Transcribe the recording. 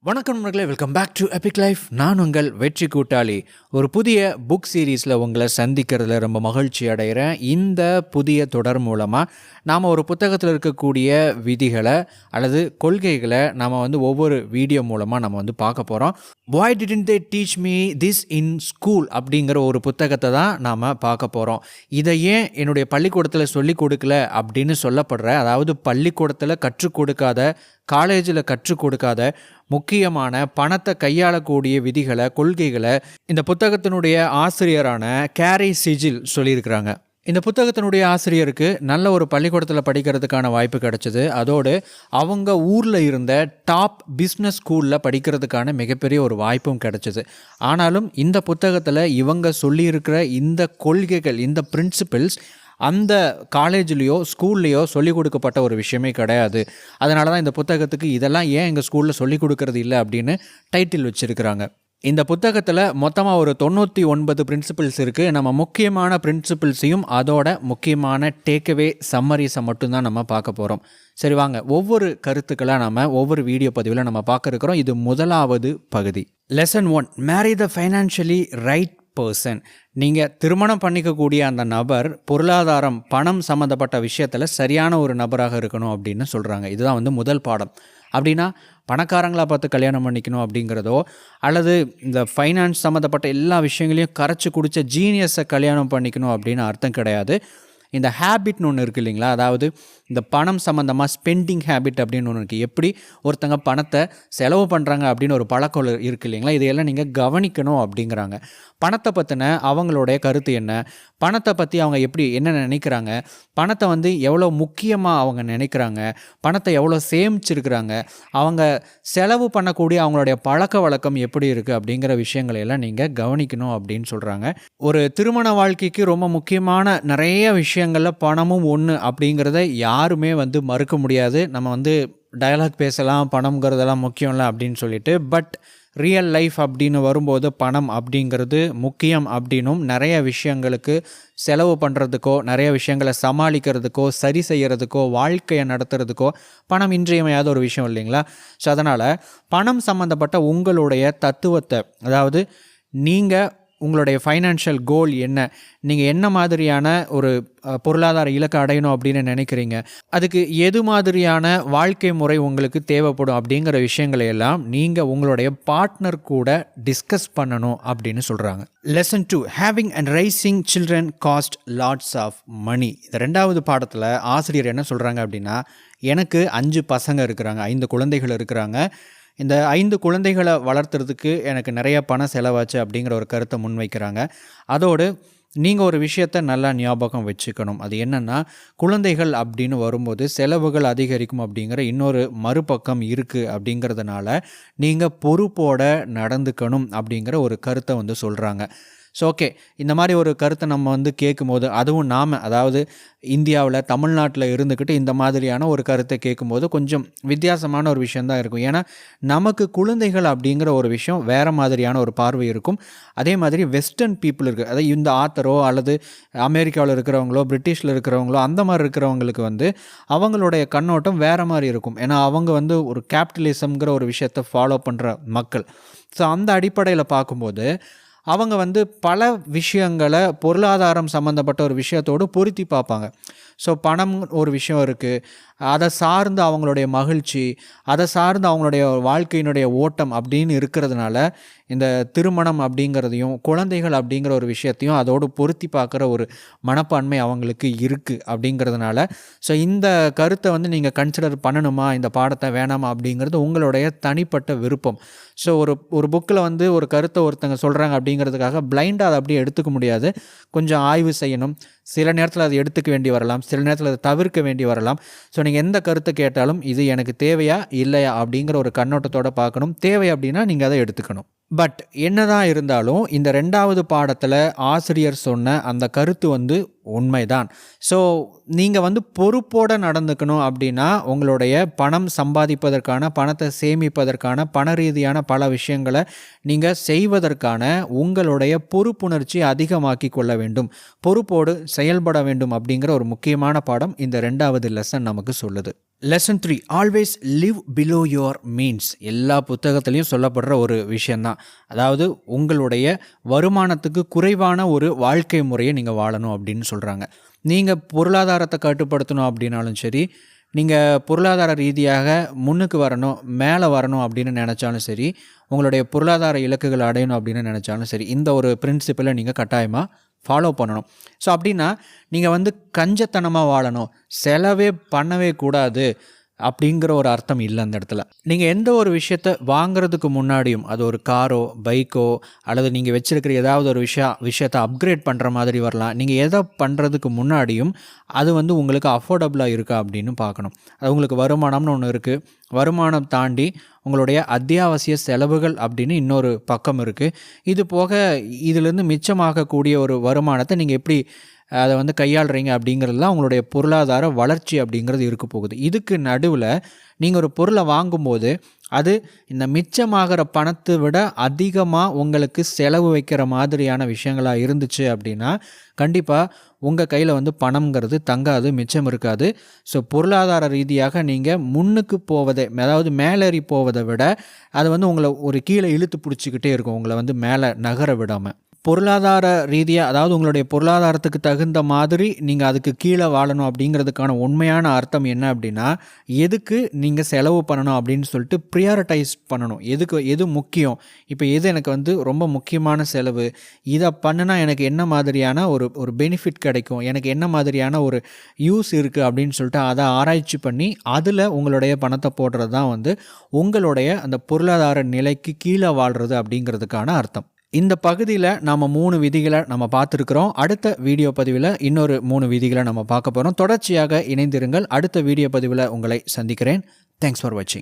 வணக்கம் நண்பர்களே, welcome back to epic life. நான் உங்கள் வெற்றி கூட்டாளி. ஒரு புதிய புக் சீரீஸில் உங்களை சந்திக்கிறதுல ரொம்ப மகிழ்ச்சி அடைகிறேன். இந்த புதிய தொடர் மூலமாக நாம் ஒரு புத்தகத்தில் இருக்கக்கூடிய விதிகளை அல்லது கொள்கைகளை நாம் ஒவ்வொரு வீடியோ மூலமாக நம்ம பார்க்க போகிறோம். Why didn't they teach me this in school அப்படிங்கிற ஒரு புத்தகத்தை தான் நாம் பார்க்க போகிறோம். இதை ஏன் என்னுடைய பள்ளிக்கூடத்தில் சொல்லிக் கொடுக்கல அப்படின்னு சொல்லப்படுற, அதாவது பள்ளிக்கூடத்தில் கற்றுக் கொடுக்காத, காலேஜில் கற்றுக் கொடுக்காத முக்கியமான பணத்தை கையாளக்கூடிய விதிகளை, கொள்கைகளை இந்த புத்தகத்தினுடைய ஆசிரியரான கேரி சிஜில் சொல்லியிருக்கிறாங்க. இந்த புத்தகத்தினுடைய ஆசிரியருக்கு நல்ல ஒரு பள்ளிக்கூடத்தில் படிக்கிறதுக்கான வாய்ப்பு கிடைச்சிது. அதோடு அவங்க ஊரில் இருந்த டாப் பிஸ்னஸ் ஸ்கூலில் படிக்கிறதுக்கான மிகப்பெரிய ஒரு வாய்ப்பும் கிடைச்சிது. ஆனாலும் இந்த புத்தகத்தில் இவங்க சொல்லியிருக்கிற இந்த கொள்கைகள், இந்த பிரின்சிபிள்ஸ் அந்த காலேஜ்லேயோ ஸ்கூல்லையோ சொல்லிக் கொடுக்கப்பட்ட ஒரு விஷயமே கிடையாது. அதனால தான் இந்த புத்தகத்துக்கு இதெல்லாம் ஏன் எங்கள் ஸ்கூலில் சொல்லிக் கொடுக்கறது இல்லை அப்படின்னு டைட்டில் வச்சுருக்கிறாங்க. இந்த புத்தகத்தில் மொத்தமாக ஒரு 99 பிரின்சிபிள்ஸ் இருக்குது. நம்ம முக்கியமான பிரின்சிபிள்ஸையும் அதோட முக்கியமான டேக்அவே சம்மரிஸை மட்டும்தான் நம்ம பார்க்க போகிறோம். சரி வாங்க, ஒவ்வொரு கருத்துக்களாக நம்ம ஒவ்வொரு வீடியோ பதிவில் நம்ம பார்க்க இருக்கிறோம். இது முதலாவது பகுதி. லெசன் 1, மேரி த ஃபைனான்ஷியலி ரைட் பர்சன். நீங்கள் திருமணம் பண்ணிக்கக்கூடிய அந்த நபர் பொருளாதாரம், பணம் சம்மந்தப்பட்ட விஷயத்தில் சரியான ஒரு நபராக இருக்கணும் அப்படின்னு சொல்கிறாங்க. இதுதான் முதல் பாடம். அப்படின்னா பணக்காரங்களாக பார்த்து கல்யாணம் பண்ணிக்கணும் அப்படிங்கிறதோ, அல்லது இந்த ஃபைனான்ஸ் சம்மந்தப்பட்ட எல்லா விஷயங்களையும் கரைச்சி குடித்த ஜீனியஸை கல்யாணம் பண்ணிக்கணும் அப்படின்னு அர்த்தம் கிடையாது. இந்த ஹேபிட்னு ஒன்று இருக்குது இல்லைங்களா, அதாவது இந்த பணம் சம்மந்தமாக ஸ்பெண்டிங் ஹேபிட் அப்படின்னு ஒன்று இருக்குது. எப்படி ஒருத்தங்க பணத்தை செலவு பண்ணுறாங்க அப்படின்னு ஒரு பழக்கம் இருக்குது இல்லைங்களா, இதையெல்லாம் நீங்கள் கவனிக்கணும் அப்படிங்கிறாங்க. பணத்தை பற்றின அவங்களுடைய கருத்து என்ன, பணத்தை பற்றி அவங்க என்ன நினைக்கிறாங்க, பணத்தை எவ்வளோ முக்கியமாக அவங்க நினைக்கிறாங்க, பணத்தை எவ்வளோ சேமிச்சிருக்கிறாங்க, அவங்க செலவு பண்ணக்கூடிய அவங்களுடைய பழக்க வழக்கம் எப்படி இருக்குது அப்படிங்கிற விஷயங்களையெல்லாம் நீங்கள் கவனிக்கணும் அப்படின்னு சொல்கிறாங்க. ஒரு திருமண வாழ்க்கைக்கு ரொம்ப முக்கியமான நிறைய விஷயங்களில் பணமும் ஒன்று அப்படிங்கிறத யாருமே மறுக்க முடியாது. நம்ம டயலாக் பேசலாம், பணம்ங்கிறதெல்லாம் முக்கியம் இல்லை அப்படின்னு சொல்லிட்டு, பட் ரியல் லைஃப் அப்படின்னு வரும்போது பணம் அப்படிங்கிறது முக்கியம் அப்படின்னும், நிறைய விஷயங்களுக்கு செலவு பண்ணுறதுக்கோ, நிறைய விஷயங்களை சமாளிக்கிறதுக்கோ, சரி செய்கிறதுக்கோ, வாழ்க்கையை நடத்துறதுக்கோ பணம் இன்றியமையாத ஒரு விஷயம் இல்லைங்களா. ஸோ அதனால் பணம் சம்மந்தப்பட்ட உங்களுடைய தத்துவத்தை, அதாவது நீங்கள் உங்களுடைய ஃபைனான்ஷியல் கோல் என்ன, நீங்கள் என்ன மாதிரியான ஒரு பொருளாதார இலக்கை அடையணும் அப்படின்னு நினைக்கிறீங்க, அதுக்கு எது மாதிரியான வாழ்க்கை முறை உங்களுக்கு தேவைப்படும் அப்படிங்கிற விஷயங்களை எல்லாம் நீங்கள் உங்களுடைய பார்ட்னர் கூட டிஸ்கஸ் பண்ணணும் அப்படின்னு சொல்கிறாங்க. Lesson 2, having and raising children cost lots of money. இந்த 2வது பாடத்தில் ஆசிரியர் என்ன சொல்கிறாங்க அப்படின்னா, எனக்கு 5 பசங்க இருக்கிறாங்க, 5 குழந்தைகள் இருக்கிறாங்க. இந்த 5 குழந்தைகளை வளர்த்துறதுக்கு எனக்கு நிறைய பணம் செலவாச்சு அப்படிங்கிற ஒரு கருத்தை முன்வைக்கிறாங்க. அதோடு நீங்கள் ஒரு விஷயத்தை நல்லா ஞாபகம் வச்சுக்கணும். அது என்னென்னா, குழந்தைகள் அப்படின்னு வரும்போது செலவுகள் அதிகரிக்கும் அப்படிங்கிற இன்னொரு மறுபக்கம் இருக்குது. அப்படிங்கிறதுனால நீங்கள் பொறுப்போட நடந்துக்கணும் அப்படிங்கிற ஒரு கருத்தை சொல்கிறாங்க. ஸோ ஓகே, இந்த மாதிரி ஒரு கருத்தை நம்ம கேட்கும்போது, அதுவும் நாம் அதாவது இந்தியாவில் தமிழ்நாட்டில் இருந்துக்கிட்டு இந்த மாதிரியான ஒரு கருத்தை கேட்கும்போது கொஞ்சம் வித்தியாசமான ஒரு விஷயந்தான் இருக்கும். ஏன்னா நமக்கு குழந்தைகள் அப்படிங்கிற ஒரு விஷயம் வேறு மாதிரியான ஒரு பார்வை இருக்கும். அதே மாதிரி வெஸ்டர்ன் பீப்புள் இருக்குது, அதாவது இந்த ஆத்தரோ அல்லது அமெரிக்காவில் இருக்கிறவங்களோ, பிரிட்டிஷில் இருக்கிறவங்களோ, அந்த மாதிரி இருக்கிறவங்களுக்கு அவங்களுடைய கண்ணோட்டம் வேறு மாதிரி இருக்கும். ஏன்னா அவங்க ஒரு கேபிட்டலிசம்ங்கிற ஒரு விஷயத்தை ஃபாலோ பண்ணுற மக்கள். ஸோ அந்த அடிப்படையில் பார்க்கும்போது அவங்க பல விஷயங்களை பொருளாதாரம் சம்மந்தப்பட்ட ஒரு விஷயத்தோடு பொருத்தி பார்ப்பாங்க. ஸோ பணம் ஒரு விஷயம் இருக்குது, அதை சார்ந்து அவங்களுடைய மகிழ்ச்சி, அதை சார்ந்து அவங்களுடைய வாழ்க்கையினுடைய ஓட்டம் அப்படின்னு இருக்கிறதுனால இந்த திருமணம் அப்படிங்கிறதையும் குழந்தைகள் அப்படிங்கிற ஒரு விஷயத்தையும் அதோடு பொருத்தி பார்க்குற ஒரு மனப்பான்மை அவங்களுக்கு இருக்குது. அப்படிங்கிறதுனால ஸோ இந்த கருத்தை நீங்கள் கன்சிடர் பண்ணணுமா, இந்த பாடத்தை வேணாமா அப்படிங்கிறது உங்களுடைய தனிப்பட்ட விருப்பம். ஸோ ஒரு புக்கில் ஒரு கருத்தை ஒருத்தங்க சொல்கிறாங்க அப்படிங்கிறதுக்காக பிளைண்டாக அதை அப்படியே எடுத்துக்க முடியாது. கொஞ்சம் ஆய்வு செய்யணும். சில நேரத்தில் அதை எடுத்துக்க வேண்டி வரலாம், சில நேரத்தில் அதை தவிர்க்க வேண்டி வரலாம். ஸோ நீங்கள் எந்த கருத்தை கேட்டாலும் இது எனக்கு தேவையா இல்லையா அப்படிங்கிற ஒரு கண்ணோட்டத்தோடு பார்க்கணும். தேவை அப்படின்னா நீங்கள் அதை எடுத்துக்கணும். பட் என்னதான் இருந்தாலும் இந்த 2வது பாடத்தில் ஆசிரியர் சொன்ன அந்த கருத்து உண்மைதான். ஸோ நீங்கள் பொறுப்போடு நடந்துக்கணும் அப்படின்னா உங்களுடைய பணம் சம்பாதிப்பதற்கான, பணத்தை சேமிப்பதற்கான, பண ரீதியான பல விஷயங்களை நீங்கள் செய்வதற்கான உங்களுடைய பொறுப்புணர்ச்சி அதிகமாக்கி கொள்ள வேண்டும், பொறுப்போடு செயல்பட வேண்டும் அப்படிங்கிற ஒரு முக்கியமான பாடம் இந்த 2வது லெசன் நமக்கு சொல்லுது. Lesson 3, always live below your means. எல்லா புத்தகத்துலேயும் சொல்லப்படுற ஒரு விஷயந்தான். அதாவது உங்களுடைய வருமானத்துக்கு குறைவான ஒரு வாழ்க்கை முறையை நீங்கள் வாழணும் அப்படின்னு சொல்கிறாங்க. நீங்கள் பொருளாதாரத்தை கட்டுப்படுத்தணும் அப்படின்னாலும் சரி, நீங்கள் பொருளாதார ரீதியாக முன்னுக்கு வரணும், மேலே வரணும் அப்படின்னு நினச்சாலும் சரி, உங்களுடைய பொருளாதார இலக்குகள் அடையணும் அப்படின்னு நினச்சாலும் சரி, இந்த ஒரு பிரின்சிபலை நீங்கள் கட்டாயமாக ஃபாலோ பண்ணணும். ஸோ அப்படின்னா நீங்கள் கஞ்சத்தனமாக வாழணும், செலவே பண்ணவே கூடாது அப்படிங்கிற ஒரு அர்த்தம் இல்லை அந்த இடத்துல. நீங்கள் எந்த ஒரு விஷயத்தை வாங்குறதுக்கு முன்னாடியும், அது ஒரு காரோ பைக்கோ அல்லது நீங்கள் வச்சுருக்கிற ஏதாவது ஒரு விஷயத்தை அப்கிரேட் பண்ணுற மாதிரி வரலாம். நீங்கள் எதை பண்ணுறதுக்கு முன்னாடியும் அது உங்களுக்கு அஃபோர்டபுளாக இருக்கா அப்படின்னு பார்க்கணும். அது உங்களுக்கு வருமானம்னு ஒன்று இருக்குது, வருமானம் தாண்டி உங்களுடைய அத்தியாவசிய செலவுகள் அப்படின்னு இன்னொரு பக்கம் இருக்குது. இது போக இதிலேருந்து மிச்சமாகக்கூடிய ஒரு வருமானத்தை நீங்கள் எப்படி அதை கையாளுறீங்க அப்படிங்கிறதுலாம் உங்களுடைய பொருளாதார வளர்ச்சி அப்படிங்கிறது இருக்க போகுது. இதுக்கு நடுவில் நீங்கள் ஒரு பொருளை வாங்கும்போது அது இந்த மிச்சமாகிற பணத்தை விட அதிகமாக உங்களுக்கு செலவு வைக்கிற மாதிரியான விஷயங்களாக இருந்துச்சு அப்படின்னா கண்டிப்பாக உங்கள் கையில் பணம்ங்கிறது தங்காது, மிச்சம் இருக்காது. ஸோ பொருளாதார ரீதியாக நீங்கள் முன்னுக்கு போவதை, அதாவது மேலேறி போவதை விட அது உங்களை ஒரு கீழே இழுத்து பிடிச்சிக்கிட்டே இருக்கும், உங்களை மேலே நகர விடாமல். பொருளாதார ரீதியாக, அதாவது உங்களுடைய பொருளாதாரத்துக்கு தகுந்த மாதிரி நீங்கள் அதுக்கு கீழே வாழணும் அப்படிங்கிறதுக்கான உண்மையான அர்த்தம் என்ன அப்படின்னா, எதுக்கு நீங்கள் செலவு பண்ணணும் அப்படின்னு சொல்லிட்டு ப்ரியாரிட்டைஸ் பண்ணணும். எது முக்கியம், இப்போ எது எனக்கு ரொம்ப முக்கியமான செலவு, இதை பண்ணுனா எனக்கு என்ன மாதிரியான ஒரு பெனிஃபிட் கிடைக்கும், எனக்கு என்ன மாதிரியான ஒரு யூஸ் இருக்குது அப்படின்னு சொல்லிட்டு அதை ஆராய்ச்சி பண்ணி அதில் உங்களுடைய பணத்தை போடுறது தான் உங்களுடைய அந்த பொருளாதார நிலைக்கு கீழே வாழ்கிறது அப்படிங்கிறதுக்கான அர்த்தம். இந்த பகுதியில் நாம் 3 விதிகளை நம்ம பார்த்துருக்குறோம். அடுத்த வீடியோ பதிவில் இன்னொரு 3 விதிகளை நம்ம பார்க்க போகிறோம். தொடர்ச்சியாக இணைந்திருங்கள். அடுத்த வீடியோ பதிவில் உங்களை சந்திக்கிறேன். தேங்க்ஸ் ஃபார் வாட்சிங்.